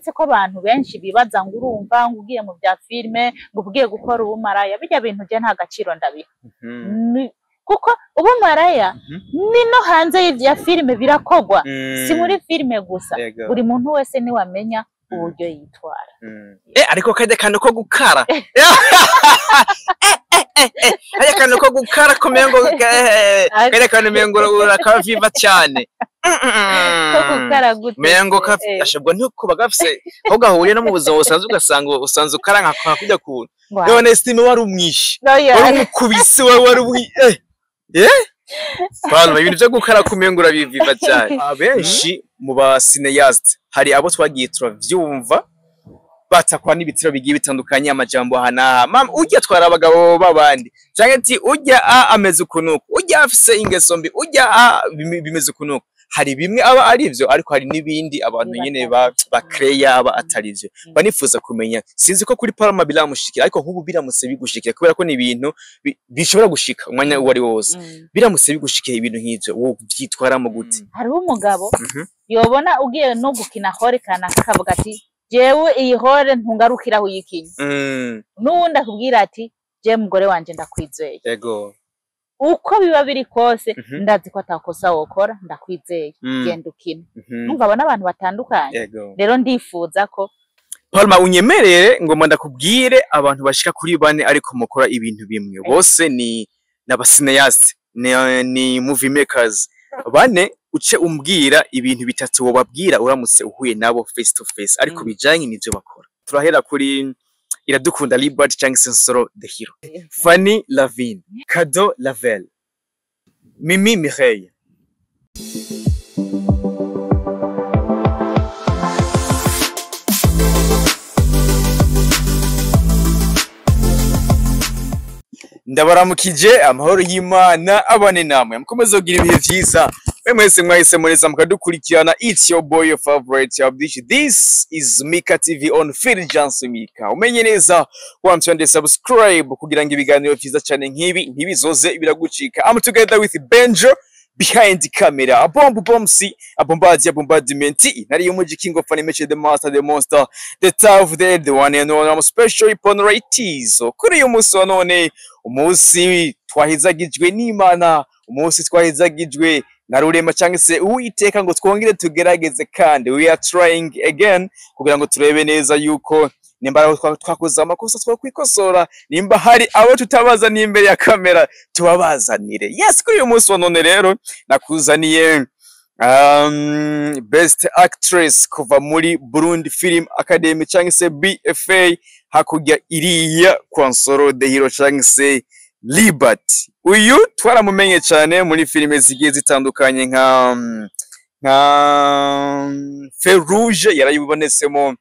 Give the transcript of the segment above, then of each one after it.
uretse ko abantu benshi bibaza ngo urumva ngo ugiye mu bya filime ngo ugiye gukora ubumaraya bijya bintu je nta gaciro ndabiha kuko ubumaraya ni no hanze ya filime birakogwa si muri filime gusa buri muntu wese ni wamenya uburyo yitwara ariko kajya kano ko gukara kajya kano ko gukara kumengo kajya kano mengo urakaviva cyane mengo kafashobwa ntukuba gafise aho gahuriye no mu buzima busanzwe ugasanga usanzwe ukaranka kujya ku none estime wari umwishi wari umukubisi wari Palma ibintu byo gukara kumengo urabiviva cyane abenshi mu ba cineaste hari abo twagiye turavyumva batakwa n'ibitiro bigiye bitandukanye amajambo hana ujya twara abagabo babandi cyangwa ati ujya ameze ukunuko ujya afise ingeso mbi ujya bimeze ukunuko hari bimwe aba ari byo ariko hari nibindi abantu nyene ba creya aba atarivyo banifuza kumenya sinzi ko kuri Palma biramushikira ariko nk'ubu biramutse bigushikira kubera ko ni ibintu bishobora gushika umwanya wari wose biramutse bigushikira ibintu nk'ivyo wo byitwaramo gute hari umugabo yobona ugiye no gukina hore kana akavuga ati jewe iyi hore ntungarukiraho yikinye n'uwundi akubwira ati je mugore wanje ndakwizeye yego uko biba biri kose ndazi ko atakosa wokora ndakwizeye genda ukina numva abana abantu batandukanye rero ndifuza ko Palma unyemerere ngoma ndakubwire abantu bashika kuri bane ariko mukora ibintu bimwe bose ni n'abasineaste ni movie makers bane uce umbwira ibintu bitatu wobabwira uramutse uhuye nabo face to face ariko bijanye n'ivyo bakora turahera kuri Iradukunda Libert cyangwa Sensoro the Hero Fanny Lavine Kado Lavelle Mimi Mireille ndabaramukije amahoro y'Imana abane namwe mukomeze kugira ibihe vyiza mwese mwahise mureza mukadukurikirana it's your boy your favorite this is Mika TV on Fulgence Mika umenye neza wamtwende subscribe kugira ngo ibiganiro vyiza cyane nk'ibi ntibizoze biragucika I'm together with Benjo behind the camera abombardiment nari umuji king of animation the master the monster the tough the one and all special iponrighties kuri uyu munsi wa none umunsi twahizagijwe n'Imana umunsi twahizagijwe na rurema cyangwa se uwiteka ngo twongere tugerageze kandi we are trying again kugira ngo turebe neza yuko nimba twakoze amakosa twakwikosora nimba hari abo tutabaza n'imbere ya kamera tubabazanire yes kuri uyu munsi wa none rero nakuzaniye best actress kuva muri Burundi Film Academy cyangwa se BFA hakujya iriya kwa Nsoro the Hero cyangwa se Libert uyu twaramumenye cyane muri filime zigiye zitandukanye nka Ferouge yarayibonetsemo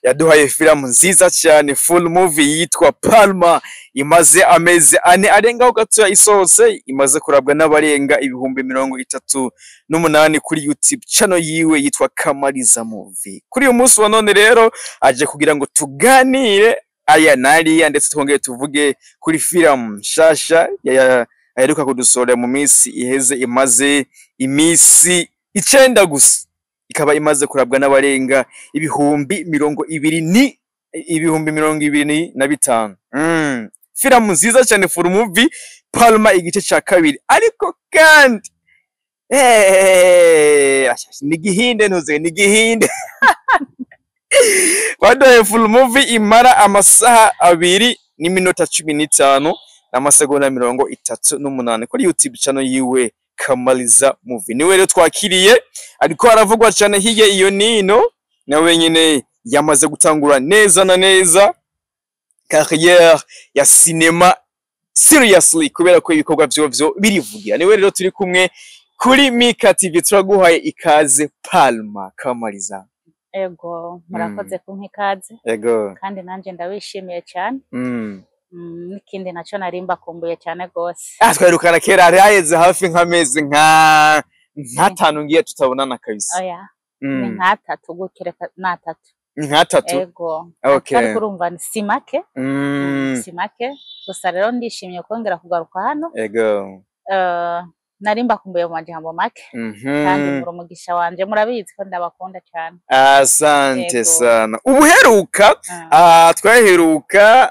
yaduhaye film nziza cyane full movie yitwa Palma imaze amezi ane arengaho gato isohotse imaze kurabwa n'abarenga ibihumbi 38 kuri YouTube channel yiwe yitwa Kamaliza Movie kuri uyu munsi wa none rero aje kugira ngo tuganire aya nariya ndetse twongeye tuvuge kuri film shasha yaheruka kudusora mu minsi iheze imaze imisi 9 gusa ikaba imaze kurabwa n'abarenga ibihumbi 25 film nziza cyane full movie Palma igice cya kabiri ariko kandi nigihinde ntuze nigihinde Badoye full movie imara amasaha 2 n'iminota 15 n'amasegonda 38 kuri YouTube channel yiwe Kamaliza Movie niwe rero twakiriye ariko aravugwa cyane hiye iyo nino nawe nyine yamaze gutangura neza na neza carrière ya cinema seriously kubera ko ibikorwa byo birivugira niwe rero turi kumwe kuri Mika TV turaguhaye ikaze Palma Kamaliza ego murakoze kunkikaze ego kandi nanje ndawishimiye cyane nikindi naco narimba kumbuye cyane gose twerukana kera haheze hafi nk'amezi nka 5 ngiye tutabonana kabisa oya ni nka 3 gukereka na 3 nka 3 ego okay kandi kurumva ni simake simake gusa rero ndishimye kongera kugaruka hano ego nari mbakumbuye mu majambo make kandi muri umugisha wanje murabizi ko ndabakunda cyane. Asante sana. Ubuheruka twaheruka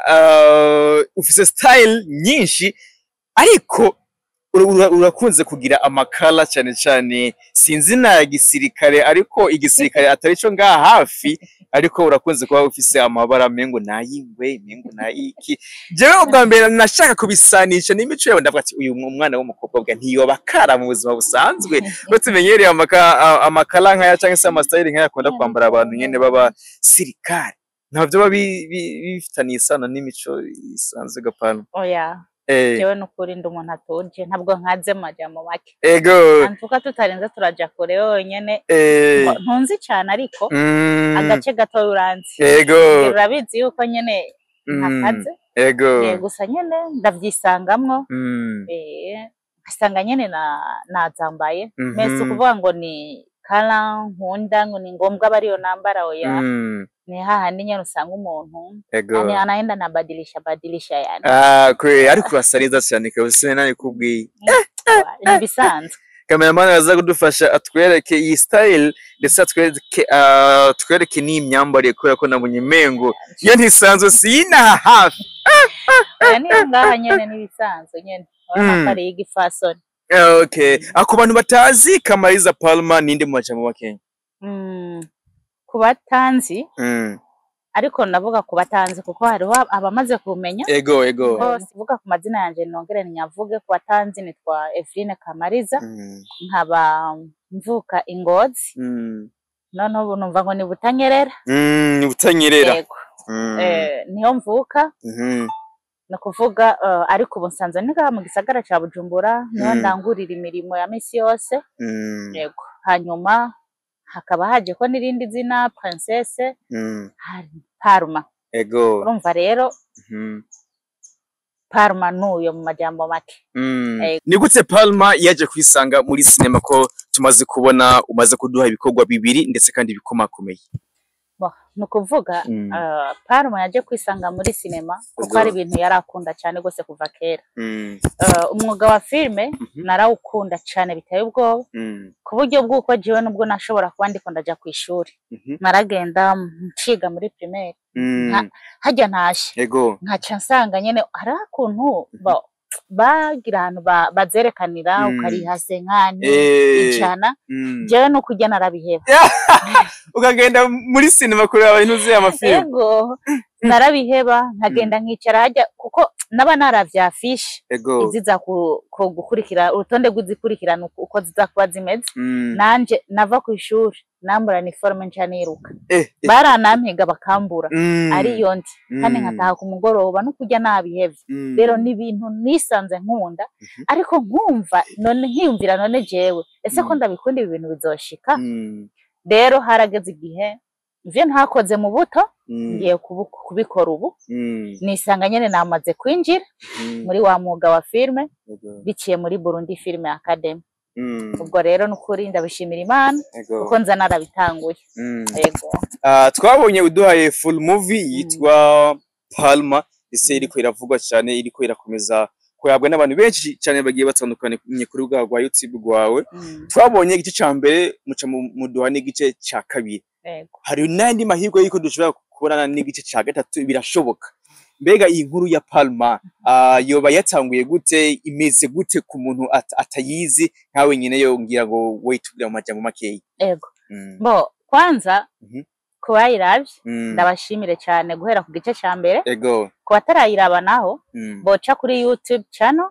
ufise style nyinshi ariko urakunze kugira amakala cyane cyane sinzi na gisirikare ariko igisirikare atari cyo ngaha hafi ariko urakunze kuba ufise amabara mengo nayingwe mengo nayiki jewe ubwa mbere nashaka kubisanisha n'imico yawe ndavuga ati uyu mwana w'umukobwa bwa ntiyoba kara mu buzima busanzwe ko tumenyereye amakala nkaya cyangwa se amastyle nkaya akunda kwambara abantu nyene baba sirikare ntabyo bifitaniye isano n'imico isanzwe gapana. Oya jewe nukuri ndi umuntu atuje ntabwo nkaze majambo make. Ego antuka tutarenze turaja kure yonyene ntunzi cyane ariko agace gato uranzi. Ego urabizi yuko nyene ntakaze. Ego gusa nyene ndavyisangamwo asanga nyene nazambaye mese kuvuga ngo ni kala nkunda ngo ni ngombwa bariyo nambara oya ni hahandi nyene usanga umuntu anaenda badilisha yani. Kwe ariko urasariza cyane kabisa nani kubwiye ni bisanzwe. Cameraman aza kudufasha atwereke iyi style ndetse atwereke n'imyambaro kubera ko nabonye mengo iyo ntisanzwe sina hafi ni ngaha nyene ni bisanzwe nyene urabona ari igifasoni. Okay ako bantu batazi Kamariza Palma ninde mu majambo make? Kubatanzi ariko navuga kubatanzi kuko hariho abamaze kumenya. Ego bose vuga ku mazina yanje nongere nyavuge kubatanzi nitwa Evrine Kamariza nkaba mvuka Ingozi none ubu numva ngo ni Butanyerera. Ni Butanyerera. Yego niho mvuka no kuvuga ariko ubu nsanzwe niga mu gisagara ca Bujumbura niho ndangurira imirimo ya misi yose. Yego hanyuma hakaba haje ko nirindi zina Princesse Palma. Ego urumva rero Palma nuyo mu majambo make. Ni gute Palma yaje kwisanga muri sinema ko tumaze kubona umaze kuduha ibikorwa bibiri ndetse kandi bikomakomeye? no kuvuga Palma yaje kwisanga muri sinema kuko ari ibintu yarakunda cyane gose kuva kera. Umwuga wa filme narawukunda cyane biteye ubwoba ku buryo bw'uko jewe nubwo nashobora kuba ndiko ndaja ku ishuri naragenda nciga muri primaire hajya ntashe nkaca nsanga nyene hari akuntu bagira ahantu bazerekanira ukarihase nkane icana jewe no kujya narabiheba ukagenda muri sinema kureba ibintu z'aya mafilme. Yego narabiheba nkagenda nkicara hajya kuko naba naravya fish iziza gukurikira urutonde rw'izikurikirana uko ziza kuba zimeze nanje nava ku ishuri nambura ni forme cyane yiruka baranampiga bakambura ariyo ndi kandi nkataha ku mugoroba no kujya nabihevye rero ni ibintu nisanze nkunda ariko nkumva none nkiyumvira none jewe ese ko ndabikunda ibi bintu bizoshika. Rero harageze igihe ivyo ntakoze mu buto ngiye kubikora ubu nisanga nyene namaze kwinjira muri wa mwuga wa filme biciye muri Burundi Film Academy. Ubwo rero nukuri ndabishimira Imana kuko nza narabitanguye. Yego twabonye uduhaye full movie yitwa Palma ise iriko iravugwa cyane iriko irakomeza kuyabwa n'abantu benshi cyane bagiye batandukanye kuri rwa YouTube rwawe. Twabonye igice ca mbere muca muduha n'igice ca kabiri. Hari nandi mahirwe yuko dushobora kubonana n'igice ca gatatu birashoboka? Mbega iyi nkuru ya Palma yoba yatanguye gute imeze gute ku muntu atayizi nkawe nyine yo ngira ngo wayitubira mu majambo makeyi? Ego bo kwanza kubayiravye ndabashimire cyane guhera ku gice ca mbere. Ego ku batarayiraba naho boca kuri YouTube channel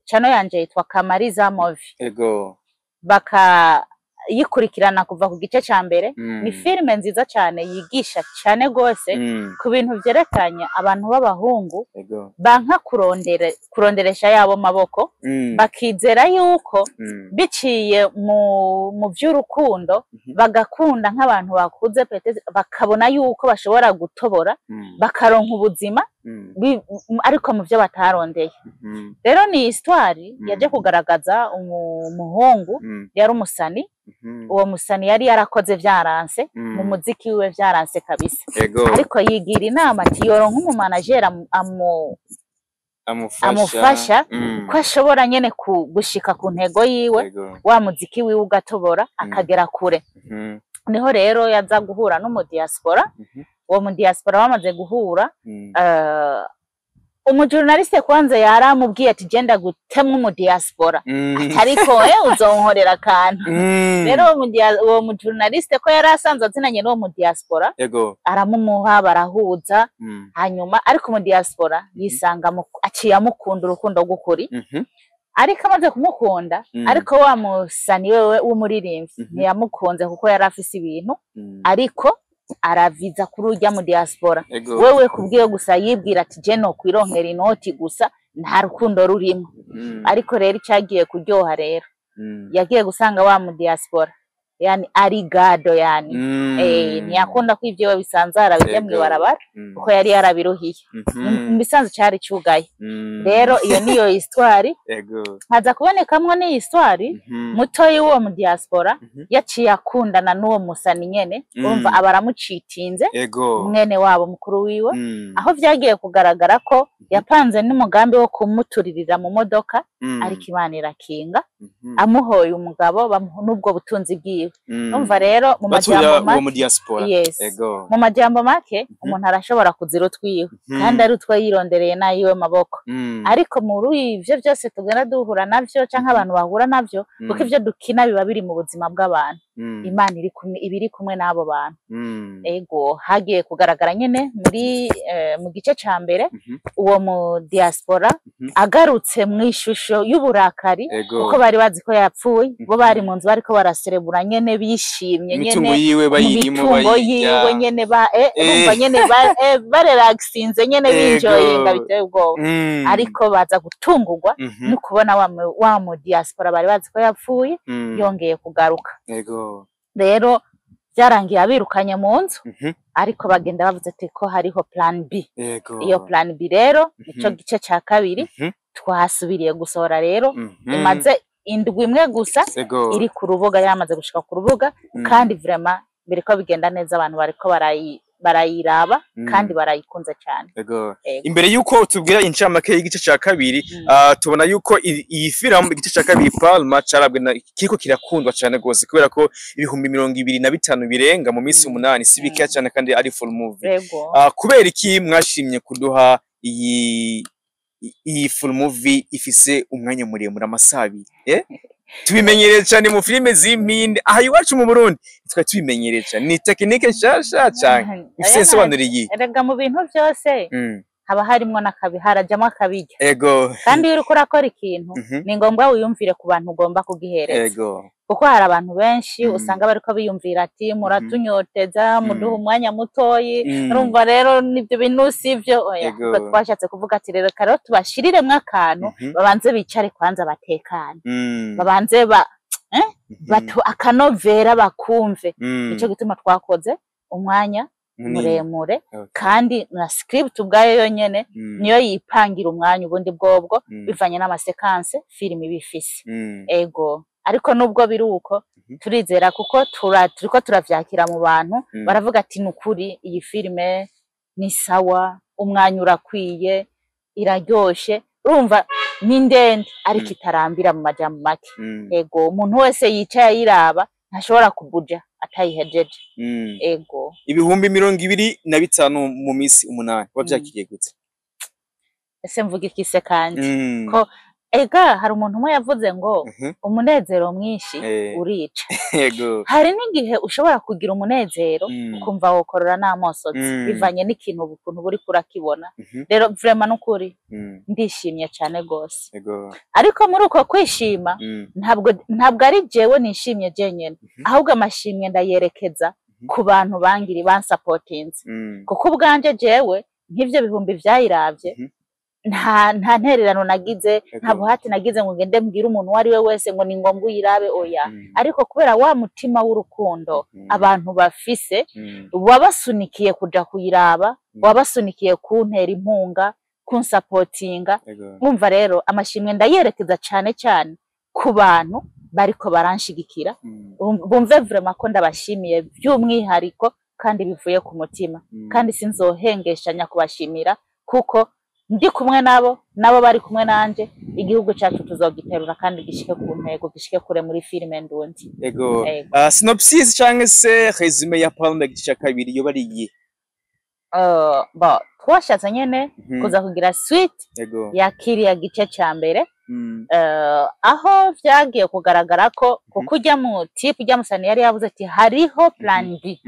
channel yanje yitwa Kamariza Movie. Ego baka yikurikirana kuva ku gice ca mbere. Ni filme nziza cyane yigisha cyane gose ku bintu vyerekanye abantu b'abahungu banka kuronderesha yabo maboko bakizera yuko biciye mu vy'urukundo bagakunda nk'abantu bakuze bakabona yuko bashobora gutobora bakaronka ubuzima ariko mu byo batarondeye. Rero ni histoire yaje kugaragaza umuhungu yari umusani. Uwo musani yari yarakoze vyaranse mu muziki wiwe vyaranse kabisa ariko yigira inama ati yoronka umu manager amufasha ko ashobora nyene gushika ku ntego yiwe wa muziki wiwe ugatobora akagera kure. Niho rero yaza guhura n'umudiaspora. Uwo mudiaspora bamaze guhura, umujournaliste kwanza yaramubwiye ati genda gutemwa umudiaspora, atariko uzonkorera akantu. Rero uwo mujournaliste ko yari asanzwe azinanye n'uwo mudiaspora, aramumuha barahuza, hanyuma ariko umudiaspora yisanga aciye amukunda urukundo rw'ukuri. Ariko amaze kumukunda, ariko wa musani wewe w'umuririmbyi ntiyamukunze kuko yari afise ibintu, ariko araviza kuri urya mu diaspora. Wewe kubwiye gusa yibwira ati je no kwironkera inoti gusa, nta rukundo rurimo. Ariko rero cyagiye kuryoha rero, yagiye gusanga wa mu diaspora yani ari gado yani ntiyakunda ko ivyo bisanzara bijya mwibarabara kuko yari yarabiruhiye. Mbisanzwe cyari cyugaye. Rero iyo niyo histoire. Haza kubonekamwe ni histoire mutoyi wo mu diaspora yaciye akundana n'uwo musani nyene, urumva abaramucitinze mwene wabo mukuru wiwe, aho vyagiye kugaragara ko yapanze n'umugambi wo kumuturirira mu modoka, ariko Imana irakinga amuhoye umugabo n'ubwo butunzi bwiwe. Umva rero mu majambo make, mu majambo make umuntu arashobora kuzira utwiwe kandi ari utwo yirondereye nayiwe maboko. Ariko muri ivyo byose tugenda duhura navyo canke abantu bahura navyo, kuko ivyo dukina biba biri mu buzima bw'abantu, Imana ibiri kumwe n'abo bantu. Hagiye kugaragara nyene muri mu gice ca mbere uwo mu diaspora agarutse mu ishusho y'uburakari, kuko bari bazi ko yapfuye, bo bari mu nzu bariko baraserebura nyene bishimye nyene, imitungo yiwe bayirimo nyene umva nyene barelaxinze nyene binjoyinga biteye ubwoba. Ariko baza gutungurwa no kubona wa mu diaspora bari bazi ko yapfuye yongeye kugaruka. Rero byarangiye abirukanye mu nzu, ariko bagenda bavuze ati ko hariho plan B. Iyo plan B rero nico gice ca kabiri twasubiriye gusohora rero, imaze indwi imwe gusa iri ku rubuga, yamaze gushika ku rubuga, kandi vraiment biriko bigenda neza, abantu bariko barayiraba kandi barayikunze cyane. Imbere yuko tubwira incamake y'igice ca kabiri, tubona yuko iyi film igice ca kabiri Palma carabwe kiko kirakundwa cyane gose, kubera ko 25,000 birenga mu minsi 8 sibika cyane kandi ari full movie. Kubera iki mwashimye kuduha iyi full movie ifise umwanya muremure amasabi? Tubimenyereye cyane mu filime z'impinde aha iwacu mu Burundi, twa tubimenyereye cyane. Ni technique nshasha cyane ifise sobanuriye. Erega mu bintu byose haba harimo n'akabi, harajamo akabijya. Kandi iyo uriko urakora ikintu ni ngombwa wiyumvire ku bantu ugomba kugihereza, kuko hari abantu benshi usanga bariko biyumvira ati muratunyoteza, muduha umwanya mutoyi. Urumva rero nibyo bintu sivyo. Kuko twashatse kuvuga ati rero karo tubashiriremwe akantu, babanze bicare kwanza batekane, babanze batu akanovera bakumve. Ico gituma twakoze umwanya muremure, kandi na script ubwayo yonyene niyo yipangira umwanya ubundi bwobwo bivanye n'amasekanse filimi bifise. Ariko nubwo biri uko turizera, kuko turiko turavyakira mu bantu, baravuga ati nukuri iyi filime ni sawa, umwanya urakwiye, iraryoshe. Urumva ni ndende ariko itarambira mu majambo make. Umuntu wese yicaye ayiraba ntashobora kubuja atayihejeje. 25,000 mu minsi 8 wavyakiriye gute? Ese mvuga ikise kandi ko hari umuntu umwe yavuze ngo umunezero mwinshi urica. Hari n'igihe ushobora kugira umunezero ukumva wokorora n'amosozi bivanye n'ikintu ukuntu buri kurakibona. Rero vraiment n'ukuri ndishimye cyane gose. Ariko muri uko kwishima ntabwo ari jewe nishimye jenyene, ahubwo amashimwe ndayerekeza ku bantu bangiri bansupportinze, kuko ubwanje jewe nk'ivyo bihumbi vyayiravye nta ntererano nagize, nta buhati nagize ngo ngende mbwira umuntu wari we wese ngo ni ngombwa uyirabe, oya. Ariko kubera wa mutima w'urukundo abantu bafise, wabasunikiye kuja kuyiraba, wabasunikiye kuntera impunga, kunsupportinga. Umva rero amashimwe ndayerekeza cyane cyane ku bantu bariko baranshigikira, bumve vraiment ko ndabashimiye by'umwihariko kandi bivuye ku mutima, kandi sinzohengeshanya kubashimira, kuko ndi kumwe nabo bari kumwe nanje, igihugu cyacu tuzogiterura kandi gishike ku ntego, gishike kure muri filime Ndundi. Ego. Synopsis cyangwa se resume ya Palma igice cya kabiri yo bariye. Twashatse nyene kuza kugira suite ya kiriya gice cya mbere, aho vyagiye kugaragara ko kujya mu tipe ujya musani yari yavuze ati hariho plan B,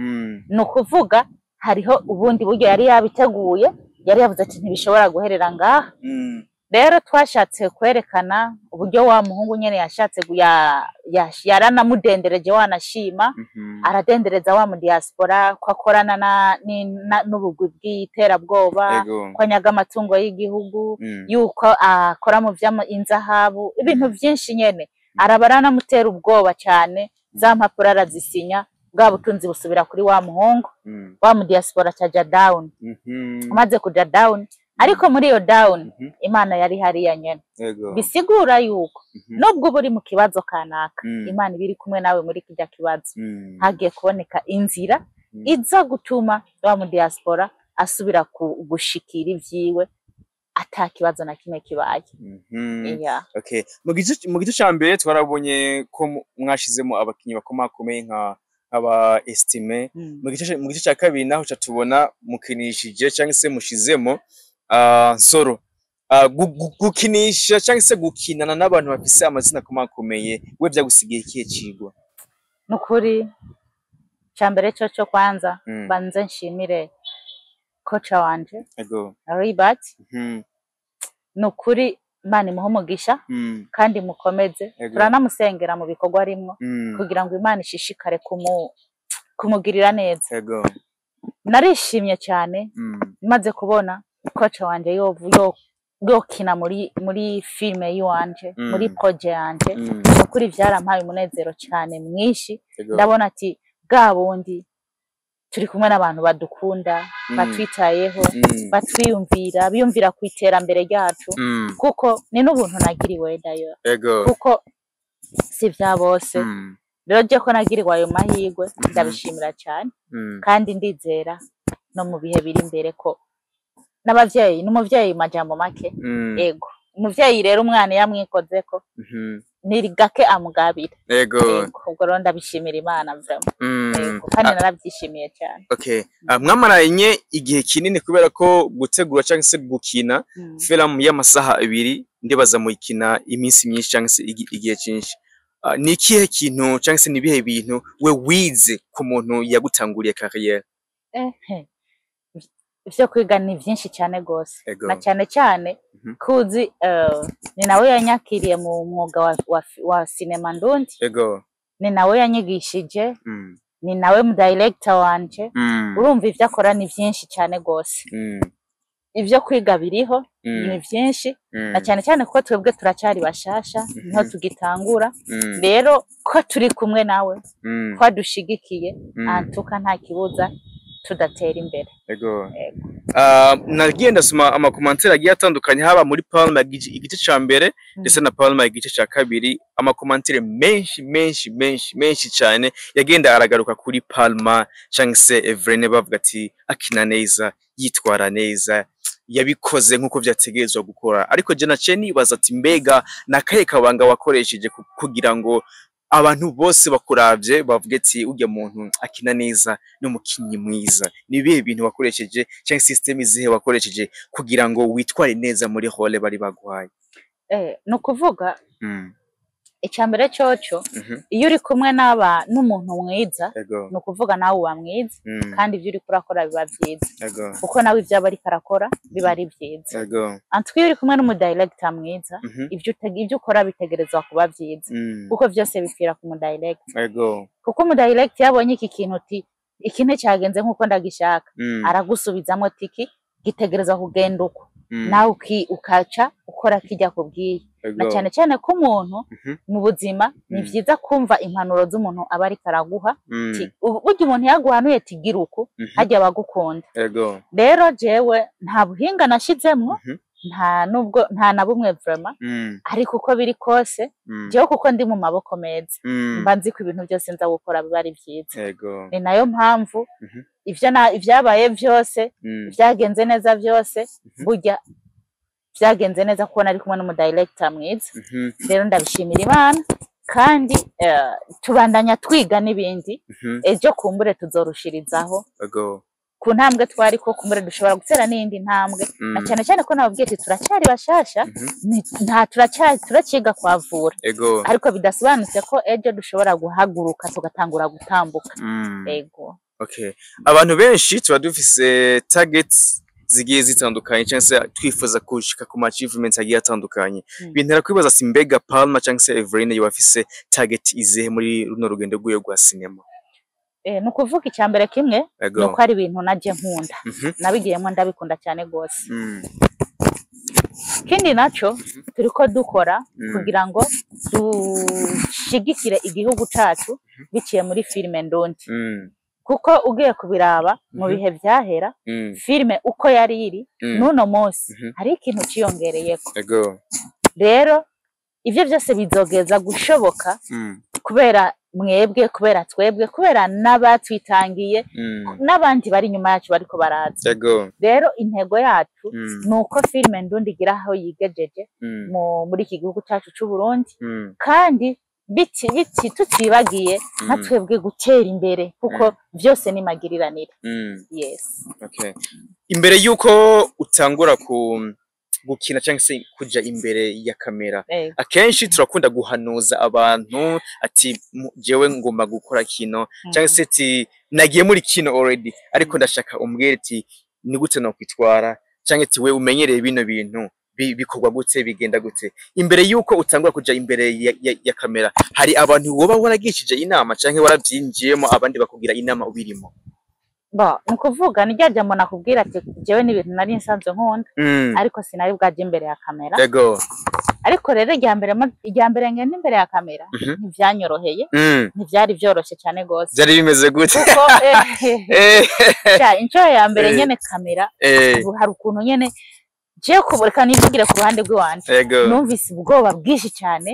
no kuvuga hariho ubundi buryo yari yabiteguye, yari yavuze ati ntibishobora guherera ngaha. Rero twashatse kwerekana uburyo wa muhungu nyene yashatse yaranamudendereje wanashima, aradendereza wa mu diaspora ko akorana n'ubugwi bw'iterabwoba, ko nyaga amatungo y'igihugu, yuko akora mu inzahabu, ibintu byinshi nyene arabarana mutera ubwoba cyane, za mpapuro arazisinya, bwa butunzi busubira kuri wa muhungu, wa mu diaspora cyaja down. Amaze kuja down, ariko muri iyo down Imana yari hariya nyene, bisigura yuko nubwo buri mu kibazo kanaka, Imana ibiri kumwe nawe muri kijya kibazo. Hagiye kuboneka inzira iza gutuma wa mu diaspora asubira gushikira ivyiwe ata kibazo na kimwe kibaye. Okay, mu gice cya mbere twarabonye ko mwashizemo abakinyi bakomakomeye nk'aba estime. Mu gice cya kabiri naho tubona mukinishije cyangwa se mushizemo Nsoro. Gukinisha cyangwa se gukinana n'abantu bafise amazina akomakomeye, we byagusigiye ikihe cigwa? Nukuri cyambere cyo kwanza banze nshimire kocha wanje Ribat. Nukuri Imana imuhe umugisha kandi mukomeze, turanamusengera mu bikorwa arimwo kugira ngo Imana ishishikare kumugirira neza. Narishimye cyane maze kubona kocha wanje yokina muri filme yiwanje, muri projet yanje. Nukuri byarampaye umunezero cyane mwinshi, ndabona ati bwa bundi turi kumwe n'abantu badukunda, batwitayeho, batwiyumvira, biyumvira ku iterambere ryacu, kuko ni n'ubuntu nagiriwe dayo, kuko si bya bose. Rero je ko nagiriwe ayo mahirwe ndabishimira cyane, kandi ndizera no mu bihe biri imbere ko n'abavyeyi n'umuvyeyi majambo make. Ego umuvyeyi rero umwana yamwikoze ko niri gake amugabira. Ubwo rero ndabishimira Imana vraiment. Kandi narabyishimiye cyane. Okay, mwamaranye igihe kinini kubera ko gutegura cyangwa se gukina film y'amasaha 2 ndibaza mu ikina iminsi myinshi cyangwa se igihe cyinshi. Ni ikihe kintu cyangwa se nibihe bintu we wize ku muntu yagutanguriye career? Ivyo kwiga ni byinshi cyane gose, na cyane kuzi ni nawe yanyakiriye mu mwuga wa cinema Ndundi. Ni nawe yanyigishije, ni nawe mu director wanje. Urumva ivyo akora ni byinshi cyane gose. Ivyo kwiga biriho ni byinshi, na cyane ko twebwe turacyari bashasha, niho tugitangura. Rero ko turi kumwe nawe, ko dushigikiye, antuka nta kibuza tudatera imbere. Nagiye ndasoma amakomantere agiye atandukanye, haba muri Palma igice cya mbere ndetse na Palma igice cya kabiri. Amakomantere menshi cyane yagenda aragaruka kuri Palma cyangwa se Evrene, bavuga ati akina neza, yitwara neza, yabikoze nkuko byategerezwa gukora. Ariko je naciye nibaza ati mbega nakaye kabanga wakoresheje kugira ngo abantu bose bakuravye bavuge ati ujya muntu akina neza n'umukinyi mwiza? Ni bihe bintu wakoresheje cyangwa system izihe wakoresheje kugira ngo witware neza muri role bari baguhaye? No kuvuga icyambere cyoco, iyo uri kumwe n'umuntu mwiza, no kuvuga nawe uba mwiza, kandi ibyo uri kurakora biba byiza, kuko nawe ibyaba ari karakora biba ari byiza. Antwi uri kumwe n'umudirector mwiza, ibyo ukora bitegerezwa kuba byiza, kuko byose bipfira ku mudirector. Kuko umudirector yabonye iki kintu iki cyagenze nkuko ndagishaka, aragusubizamo tiki gitegerezwa kugenda uko, nawe ukaca ukora kijya kubwiye. Na cyane ko umuntu mu buzima ni byiza kumva impanuro z'umuntu aba ari karaguha. Burya umuntu yaguhanuye tigira uko hajya bagukunda. Rero jewe nta buhinga nashizemo, nta na bumwe vraiment, ariko uko biri kose jewe kuko ndi mu maboko meza, mba nzi ko ibintu byose nza gukora biba ari byiza. Ni nayo mpamvu ivyabaye byose byagenze neza byose, burya byagenze neza kubona ari kumwe n'umudirector mwiza. Rero ndabishimira Imana kandi tubandanya twiga n'ibindi ejo kumbure tuzorushirizaho ku ntambwe twari ko kumbure dushobora gutera n'indi ntambwe na cyane cyane ko nababwiye ati turacyari bashasha nta turaciga kwavura ariko bidasobanutse ko ejo dushobora guhaguruka tugatangura gutambuka. Ego abantu benshi tuba dufise targets zigiye zitandukanye cyangwa se twifuza kushika ku achievements agiye atandukanye. Bintera kwibaza si mbega Palma cyangwa se Everine yabafise target izihe muri runo rugendo rw'uyo rwa cinema? Nuko uvuga icyambere kimwe nuko ari ibintu naje nkunda nabigiyemo ndabikunda cyane gose. Kindi naco turiko dukora kugira ngo dushigikire igihugu cyacu biciye muri filime ndondi. Kuko ugiye kubiraba mu bihe byahera filime uko yari iri nuno munsi hari ikintu ciyongereyeko. Rero ivyo byose bizogeza gushoboka kubera mwebwe, kubera twebwe, kubera n'abatwitangiye n'abandi bari nyuma yacu bariko baraza. Rero intego yacu nuko filime ndundi igira aho yigejeje muri iki gihugu cyacu cy'u Burundi kandi biti tutibagiye natwebwe gutera imbere kuko byose ni magiriranira. Imbere yuko utangura gukina cyangwa se kuja imbere ya kamera akenshi turakunda guhanuza abantu ati jewe ngomba gukora kino cyangwa se ati nagiye muri kino already ariko ndashaka umbwire ati ni gute no kwitwara cyangwa ati we umenyereye bino bintu bikorwa gute bigenda gute. Imbere yuko utangura kuja imbere ya kamera hari abantu woba waragishije inama cyangwa warabyinjiyemo abandi bakugira inama ubirimo? Nukuvuga nijya mo nakubwira ati jewe n'ibintu nari nsanzwe nkunda ariko sinari bwaje imbere ya kamera. Ariko rero ijyambere ngene imbere ya kamera ntivyanyoroheye ntivyari byoroshye cyane gose. Byari bimeze gute? Kuko incho ya mbere nyene kamera hari ukuntu nyene je kubureka nivugire ku ruhande rw'iwanje numvise ubwoba bwishi cyane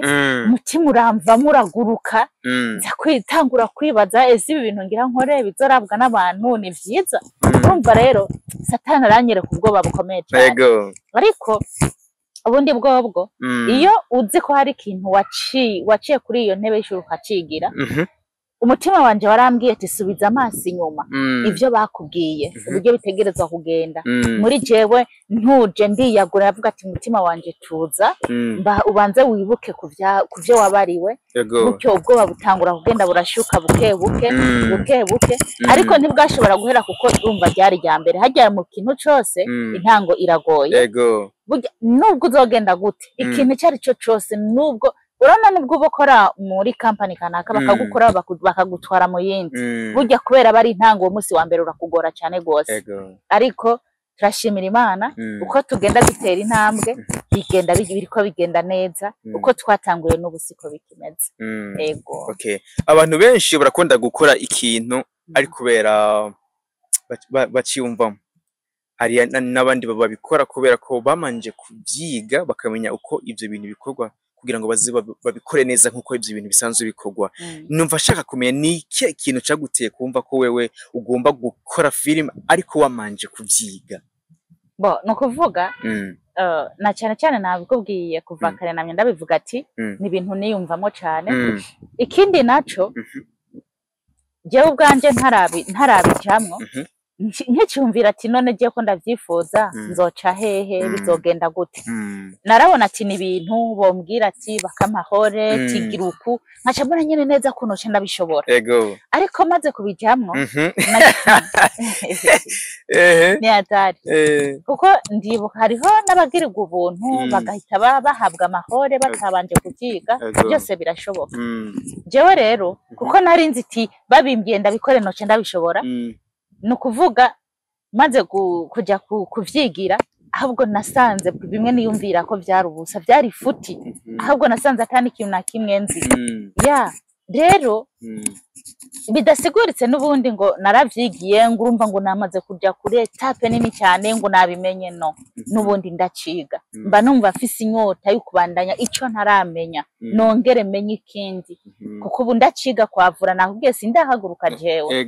umutima uramva muraguruka nza kwitangura kwibaza ese ibi bintu ngira nkore bizorabwa n'abantu ni vyiza. Urumva rero satani aranyereka ubwoba bukomeye cyane. Ariko ubundi bwobwo iyo uzi ko hari ikintu waciye kuri iyo ntebe y'ishuri ukacigira umutima wanje warambwiye ati subiza amaso inyuma ivyo bakubwiye uburyo bitegerezwa kugenda muri jewe ntuje ndiyagura yavuga ati umutima wanje tuza ubanze wibuke kuvyo wabariwe gutyo ubwoba butangura kugenda burashuka buke buke ariko ntibwashobora guhera kuko urumva ryari rya mbere hajya mu kintu cyose intango iragoye nubwo uzogenda gute ikintu cyari cyo cyose nubwo urana nubwo bokora muri company kanaka bakagukora bakagutwara mu yindi burya kubera bari intango uwo munsi wa mbere urakugora cyane gose. Ariko turashimira Imana uko tugenda dutera intambwe bigenda biriko bigenda neza uko twatanguye n'ubusiko bikimeze. Abantu benshi barakunda gukora ikintu ari kubera baciyumvamo hari n'abandi babikora kubera ko bamanje kubyiga bakamenya uko ivyo bintu bikorwa kugira ngo babikore neza nkuko ivyo bintu bisanzwe bikorwa. Numva shaka kumenya ni iki kintu cyaguteye kumva ko wewe ugomba gukora film ariko wamanje kubyiga? Nukuvuga na cyane cyane nabikubwiye kuva kare namye ndabivuga ati ni ibintu niyumvamo cyane. Ikindi naco jewe ubwanje ntarabijamwo nk'icyumvira ati none giye ko ndavyifuza nzoca hehe bizogenda gute. Narabona ati ni ibintu bombwira ati bakamahore tigiruku nkaca mbona nyene neza ko noce ndabishobora. Ariko maze kubijamwo ni atari kuko ndibuka hariho n'abagirirwa ubuntu bagahita bahabwa amahore batabanje kuvyiga byose birashoboka. Jewe rero kuko nari nzi iti babimbye ndabikore noce ndabishobora nukuvuga maze kuja kuvyigira ahubwo nasanze bimwe niyumvira ko byari ubusa byari futi ahubwo nasanze atani ikintu na kimwe nzi rero bidasiguritse n'ubundi ngo naravyigiye ngo urumva ngo namaze kuja kuri etape nini cyane ngo nabimenye no n'ubundi ndaciga mba numva afise inyota yo kubandanya ico ntaramenya nongere menye ikindi kuko ubu ndaciga kwavura nakubwiye sindahaguruka jewe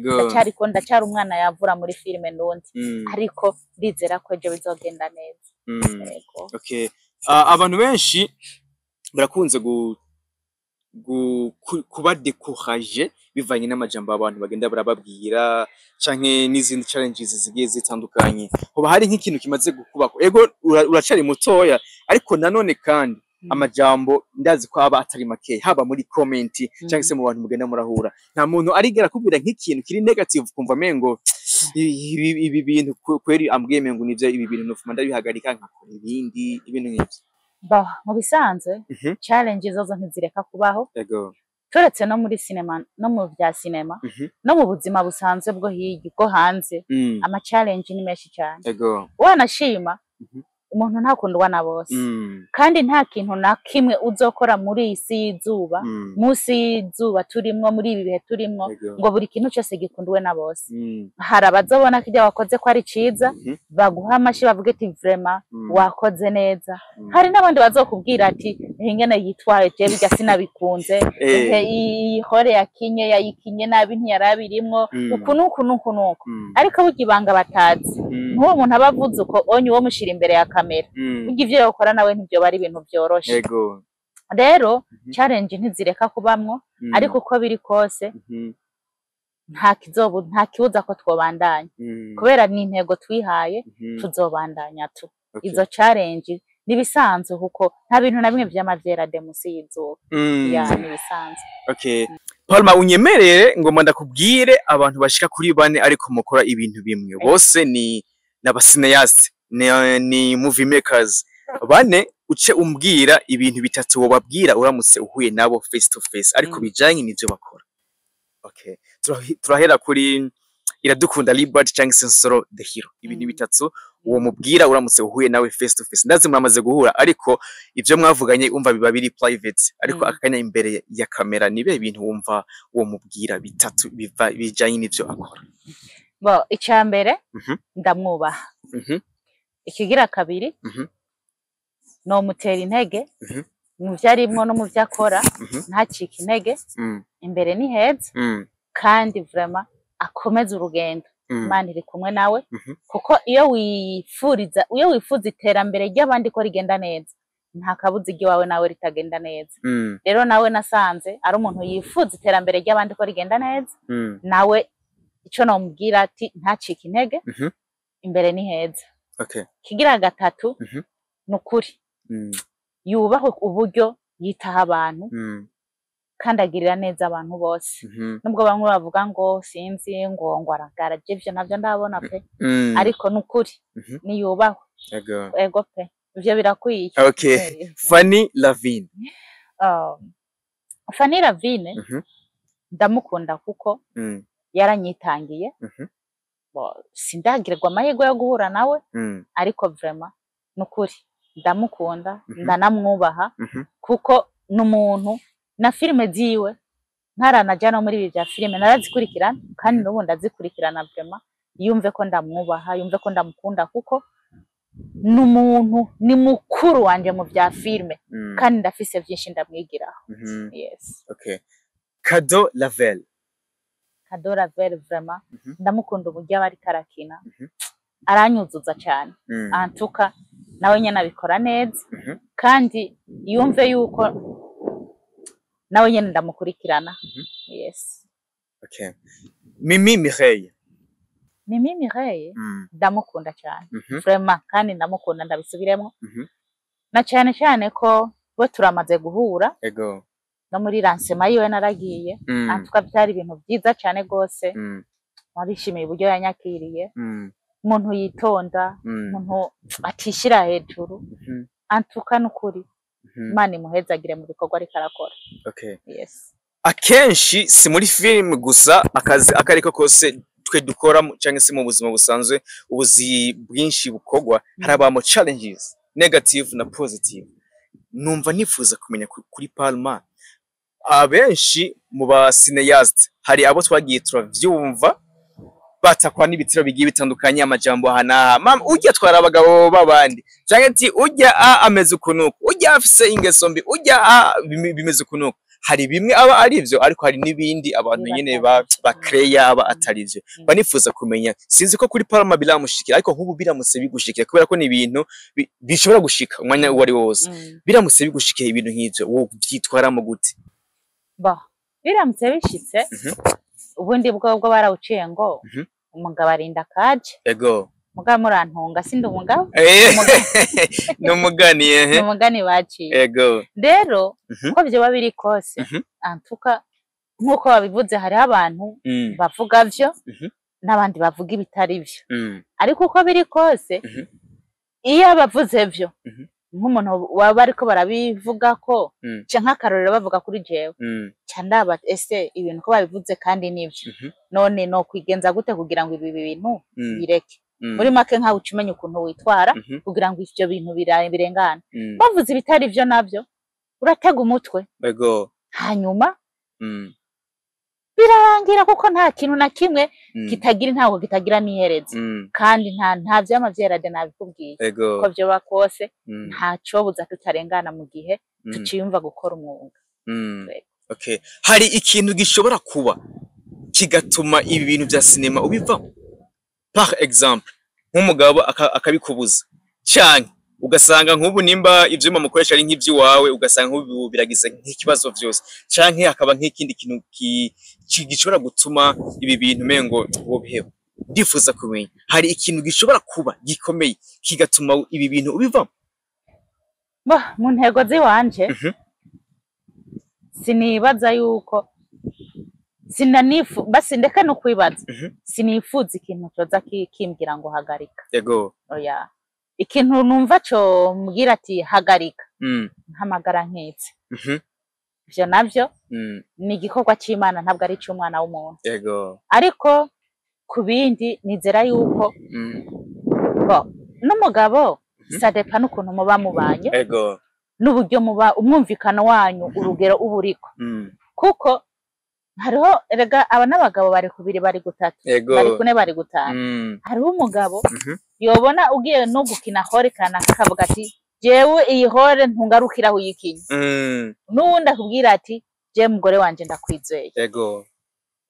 ndacyari umwana yavura muri filime ndondi ariko ndizera ko ejo bizogenda neza. Yego. Okay. Abantu benshi barakunze kuba découragé bivanye n'amajambo abantu bagenda barababwira canke n'izindi challenges zigiye zitandukanye. Hoba hari nk'ikintu kimaze gukubako. Ego uracari mutoya ariko nanone kandi amajambo ndazi ko aba atari make haba muri comment canke se mu bantu mugenda murahura. Nta muntu arigera kubwira nk'ikintu kiri negative kumva mengo ibi bintu kweri ambwiye mengo nivyo ibi bintu nofuma ndabihagarika nkakora ibindi ibintu nk'ivyo. Mu bisanzwe challenges zozo ntizireka kubaho. Ego. Turetse no muri cinema no mu bya cinema no mu buzima busanzwe bwo hirya bwo hanze ama challenge ni menshi cyane. Ego. Wanashima umuntu ntakundwa na bose kandi nta kintu na kimwe uzokora muri isi y'izuba musi y'izuba turimwo muri ibi bihe turimwo ngo buri kintu cyose gikundwe na bose. Hari abazobona ko ibyo wakoze ko ari ciza baguha amashi bavuga ati vraiment wakoze neza. Hari n'abandi bazokubwira ati ingene yitwaye je bijya sinabikunze ihore yayikinye nabi ntiyarabirimwo uku ariko bugibanga batazi nk'uwo muntu abavuze uko onye uwo mushira imbere ya kamera ivyo yakora nawe ntibyo bari ibintu byoroshe. Rero challenge ntizireka kubamwo ariko uko biri kose nta kibuza ko twobandanya kubera ni intego twihaye tuzobandanya tu. Izo challenge nibisanzwe kuko nta bintu na bimwe vy'amavyera de musi y'izuba nibisanzwe. Okay. Palma unyemerere ngo ndakubwire abantu bashika kuri 4 ariko mukora ibintu bimwe bose ni n'abasineyaste ni movie makers bane uce umbwira ibintu bitatu wobabwira uramutse uhuye nabo face to face ariko bijanye n'ivyo bakora. Okay. Turahera kuri Iradukunda Libert cyangwa Sensoro the Hero. Ibintu bitatu uwo mubwira uramutse uhuye nawe face to face. Ndazi mwamaze guhura ariko ivyo mwavuganye umva biba biri private ariko akanya imbere ya kamera nibe ibintu wumva uwo mubwira bitatu bijanye n'ivyo akora. Icambere ndamwubaha. Ikigira kabiri no mutera intege mu vyarimwo no mu vyakora ntacika intege imbere ni heza kandi vraiment akomeza urugendo Imana iri kumwe nawe kuko iyo wifuza iterambere ry'abandi ko rigenda neza nta kabuzi igiwawe nawe ritagenda neza. Rero nawe nasanze ari umuntu yifuza iterambere ry'abandi ko rigenda neza nawe ico nomubwira ati ntacika intege imbere ni heza. Okay. Kigira gatatu nukuri yubaho uburyo yitaha abantu kandi agirira neza abantu bose nubwo bamwe bavuga ngo sinzi ngo aragara ivyo navyo ndabona pe ariko nukuri ni yubaho. Ego pe ivyo birakwiye. Okay. Fanny Lavine. Fanny Lavine ndamukunda kuko yaranyitangiye sindagirwa amahirwe yo guhura nawe ariko vraiment nukuri ndamukunda ndanamwubaha kuko n'umuntu na filme ziwe ntaranajana muri ibi bya filme narazikurikirana kandi n'ubu ndazikurikirana vraiment yumve ko ndamwubaha yumve ko ndamukunda kuko n'umuntu ni mukuru wanje mu bya filme kandi ndafise byinshi ndamwigiraho. Yes. Okay. Kado Lavelle. Kado Lavelle vraiment ndamukunda uburyo abari karakina aranyuzuza cyane antuka nawe nyene abikora neza kandi yumve yuko nawe nyene ndamukurikirana. Yes. Okay. Mimi Mireille. Mimi Mireille ndamukunda cyane vraiment kandi ndamukunda ndabisubiremo na cyane ko bo turamaze guhura. Ego. No muri lancement yiwe naragiye antuka byari ibintu byiza cyane gose narishimiye uburyo yanyakiriye umuntu yitonda umuntu atishira hejuru antuka nukuri Imana imuhezagire mu bikorwa ariko arakora. Okay. Yes. Akenshi si muri film gusa akazi akariko kose twe dukora cyangwa se mu buzima busanzwe ubuzi bwinshi bukogwa harabamo challenges negative na positive. Numva nifuza kumenya kuri Palma abenshi mu ba cineaste hari abo twagiye turavyumva batakwa n'ibitiro bigiye bitandukanye amajambo hana ujya twara abagabo babandi cyangwa ati ujya ameze ukunuko ujya afise ingeso mbi ujya bimeze ukunuko hari bimwe aba ari byo ariko hari n'ibindi abantu nyene ba create aba atari byo banifuza kumenya sinzi ko kuri Palma biramushikira ariko nk'ubu biramutse bigushikira kubera ko ni ibintu bishobora gushika umwanya wari wose biramutse bigushikiye ibintu nk'ivyo wo byitwaramo gute biramutse bishitse ubundi bwo barawuciye ngo umugabo arinda kaje ego mugabo murantunga sindi umugabo n'umugani n'umugani baciye ego rero ko byo babiri kose antuka nkuko babivuze hari abantu bavuga byo n'abandi bavuga ibitari byo ariko uko biri kose iyo bavuze byo nk'umuntu waba ariko barabivuga ko nk'akarorero bavuga kuri jewe cyandaba ese ibintu ko babivuze kandi nibyo none no kwigenza gute kugira ngo ibi bintu bireke muri make nkaho ucumenya ukuntu witwara kugira ngo ivyo bintu birengane bavuze ibitari byo nabyo uratega umutwe ego hanyuma birarangira kuko nta kintu na kimwe kitagira ntago kitagira nihereza kandi nta vyama vyerade nabikubwiye ko byo bakose nta cobuza tutarengana mu gihe tuciyumva gukora umwuga okay hari ikintu gishobora kuba kigatuma ibi bintu vya sinema ubivamo par exemple nk'umugabo akabikubuza cyane ugasanga nk'ubu nimba ivyuma mukoresha ari nk'ivy'iwawe ugasanga nk'ubu biragize nk'ikibazo vyose canke hakaba nk'ikindi kintu gishobora gutuma ibi bintu mengo wobiheba ndifuza kumenya hari ikintu gishobora kuba gikomeye kigatuma ibi bintu ubivamo mu ntego ziwanje sinibaza yuko basi ndeka no kwibaza sinifuza ikintu coza kimbwira ngo hagarika yego oya ikintu numva cyo mbwira ati hagarika nkamagara nkitse ivyo navyo ni igikorwa c'Imana ntabwo ari cy'umwana w'umuntu yego ariko ku bindi nizera yuko n'umugabo sadepa n'ukuntu muba mubanye yego n'uburyo muba umwumvikano wanyu urugero uburiko kuko hariho erega aba n'abagabo bari kubiri bari gutatu bari kune bari gutanu hariho umugabo yobona ugiye no gukina hore kana akavuga ati jewe iyi hore ntungarukiraho yikinye n'uwundi akubwira ati je mugore wanje ndakwizeye yego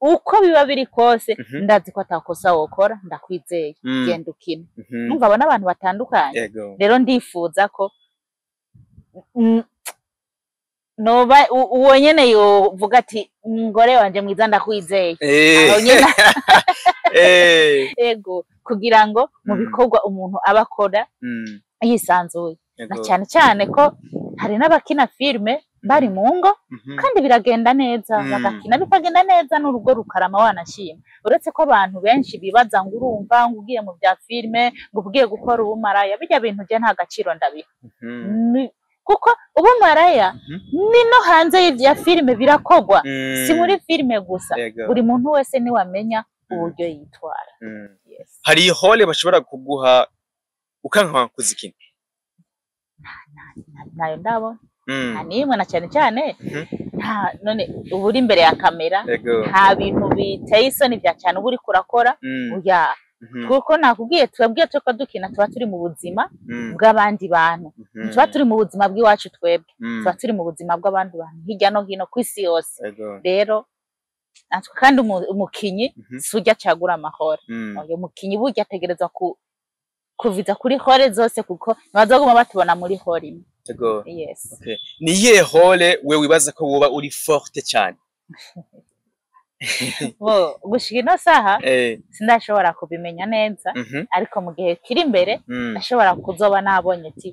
uko biba biri kose ndazi ko atakosa wokora ndakwizeye genda ukina numva abona abantu batandukanye rero ndifuza ko noba uwo nyene yovuga ati mugore wanje mwiza ndakwizeye aho nyene ego kugira ngo mu bikorwa umuntu abakora yisanzuye na cyane cyane ko hari n'abakina filme bari mu ngo kandi biragenda neza bagakina bikagenda neza n'urugo rukarama wanashima uretse ko abantu benshi bibaza ngo urumva ngo ugiye mu bya filme ngo ugiye gukora ubumaraya bijya bintu je nta gaciro ndabiha kuko ubumaraya ni no hanze y'ivya filme birakogwa si muri filme gusa buri muntu wese ni wamenya uburyo yitwara hari hole bashobora kuguha ukanka kuzikina nayo ndabona nimwe na cyane cyane none uburi imbere ya kamera nta bintu biteye isoni bya cyane uburi kurakora uya kuko nakubwiye twebwe cyo dukina tuba turi mu buzima bw'abandi bantu tuba turi mu buzima bw'iwacu twebwe tuba turi mu buzima bw'abandi bantu hirya no hino ku isi yose rero kandi umukinyi sujya cyagura amahoro uyu mukinyi burya ategerezwa kuviza kuri hore zose kuko bazaguma batubona muri hore imwe yes okay niye hole we wibaza ko woba uri forte cyane gushika ino saha sindashobora kubimenya neza ariko mu gihe kiri imbere ndashobora kuzoba nabonye ati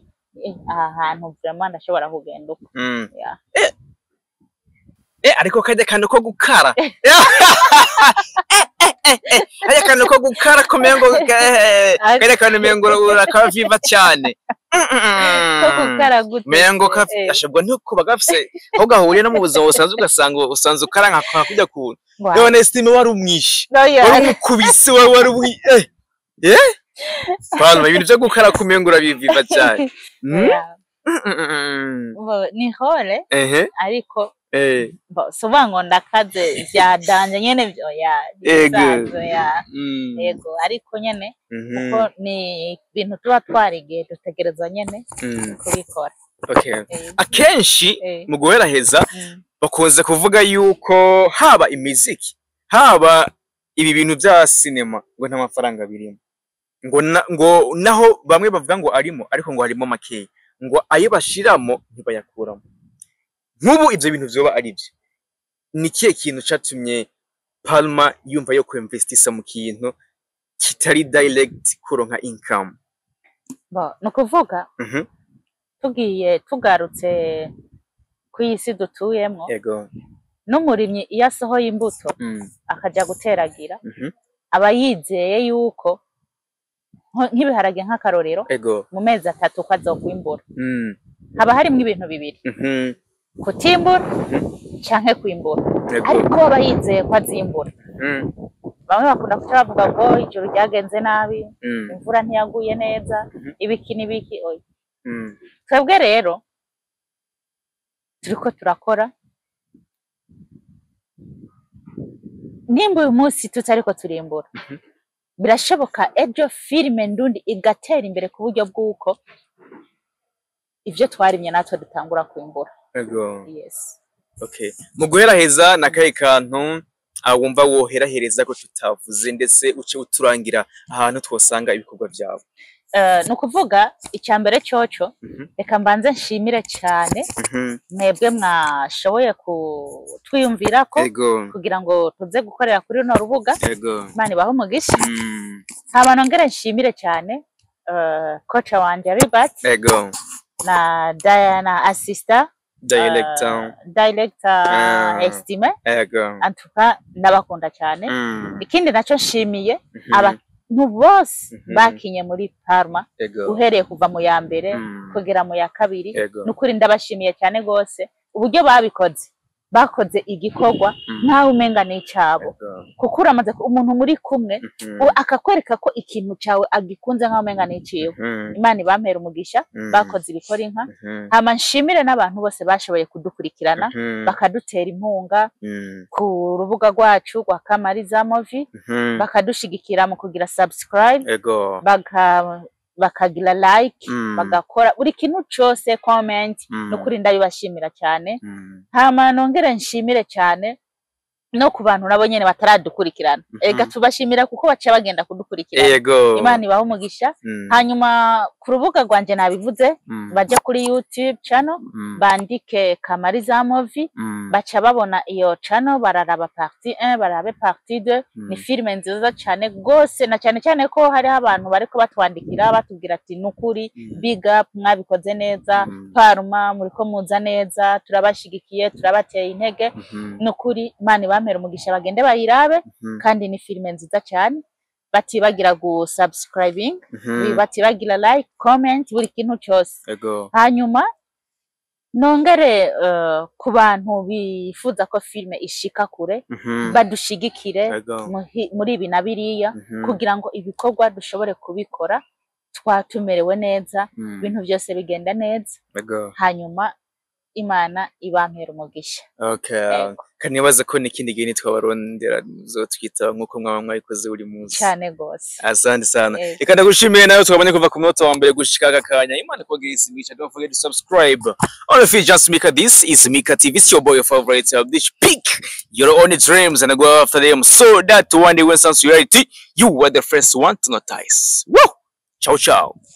aha hantu vraiment ndashobora kugenda uko ariko kajya kandi ko gukara kajya kandi ko gukara komengo kajya kandi mengo urakaviva cyane gukara gute mengo ashobwa ntuko bagafise aho gahuriye no mu buzima busanzwe ugasanga usanzwe ukara nka kujya ku none estime wari umwishi wari umukubisi wari Palma ibintu byo gukara kumengo urabiviva cyane ni hole ariko sobango ndakaze byadanje nyene byo yego ariko nyene kuko ni ibintu tuba twarigiye dutegerezwa nyene kubikora Okay. Eh, Akenshi eh. mu guheraheza Mm. bakunze kuvuga yuko haba imiziki haba ibi bintu bya sinema ngo nta mafaranga birimo ngo naho bamwe bavuga ngo arimo ariko ngo harimo makeya ngo ayo bashiramo ntibayakuramo. Nk'ubu ivyo bintu vyoba ari byo ni kihe kintu catumye Palma yumva yo kuinvestisa mu kintu kitari direct kuronka income? Bo nukuvuga tugiye tugarutse kw'isi dutuyemwo Ego. n'umurimyi iyo asohoye imbuto akaja guteragira aba yizeye yuko nk'ibiharage nk'akarorero Ego. mu mezi 3 ko azokwimbura. Haba harimwo ibintu bibiri, kutimbura canke kwimbura, ariko aba yizeye ko azimbura. Bamwe bakunda kuca bavuga ngo ijuru ryagenze nabi, imvura ntiyaguye neza, ibiki n'ibiki. Oya, twebwe rero turiko turakora, nimba uyu munsi tutariko turimbura birashoboka ejo filime Ndundi igatera imbere ku buryo bw'uko ivyo twarimye natwe dutangura kwimbura. Ego. Yes. Okay. Mu guheraheza nakaye kantu wumva woherahereza ko tutavuze ndetse uce uturangira ahantu twosanga ibikorwa byawe? Nukuvuga icyambere cyoco reka mbanze nshimire cyane mwebwe mwashoboye kutwiyumvirako kugira ngo tuze gukorera kuri runo rubuga. Imana ibahe umugisha. Haba nongere nshimire cyane kocha wanje Ribat na Diana assistant director estime antuka ndabakunda cyane. Ikindi naco nshimiye abantu bose bakinye muri Palma uhereye kuva mu ya mbere kugera mu ya kabiri, nukuri ndabashimiye cyane gose uburyo babikoze. Bakoze igikorwa ntawe umenga n'icabo, kuko uramaze umuntu muri kumwe akakwereka ko ikintu cyawe agikunze nkaho umenga n'iciwe. Imana ibampera umugisha, bakoze ibikora inka. Hama nshimire n'abantu bose bashoboye kudukurikirana bakadutera impunga ku rubuga rwacu rwa Kamariza Movie, bakadushigikira mu kugira subscribe, bakagira like, bagakora buri kintu cyose, comment, nukuri ndabibashimira cyane. Hama nongere nshimire cyane no ku bantu nabo nyene bataradukurikirana. Ega tubashimira kuko baca bagenda kudukurikirana. Imana ibahe umugisha. Hanyuma ku rubuga rwanje nabivuze, baje kuri YouTube channel bandike Kamariza Movie, baca babona iyo channel, bararaba partie 1, barabe partie 2. Ni filme nziza cyane gose, na cyane cyane ko hari abantu bariko batwandikira batubwira ati nukuri big up, mwabikoze neza, Palma muriko muza neza, turabashigikiye, turabateye intege. Nukuri Imana ibampera umugisha, bagende bayirabe. Kandi ni filme nziza cyane, batibagira gu subscribing, batibagira like, comment, buri kintu cyose. Hanyuma nongere ku bantu bifuza ko filme ishika kure, badushigikire muri ibi na biriya kugira ngo ibikorwa dushobore kubikora twatumerewe neza, ibintu byose bigenda neza. Hanyuma Imana ibampera umugisha. Kanibaza ko nikindi gihe twabarondera uzotwita nkuko mwaba mwayikoze uri munsi cyane gose. Asante sana. Reka ndagushimiye nayo twabonye kuva ku munota wa mbere gushika akanya. Imana kugira isimisha. Don't forget to subscribe. On if you just Mika, this is Mika TV. It's your boy, your favorite of this peak your own dreams and go after them so that one day when sounds reality you are the first one to notice. Woo! Ciao ciao.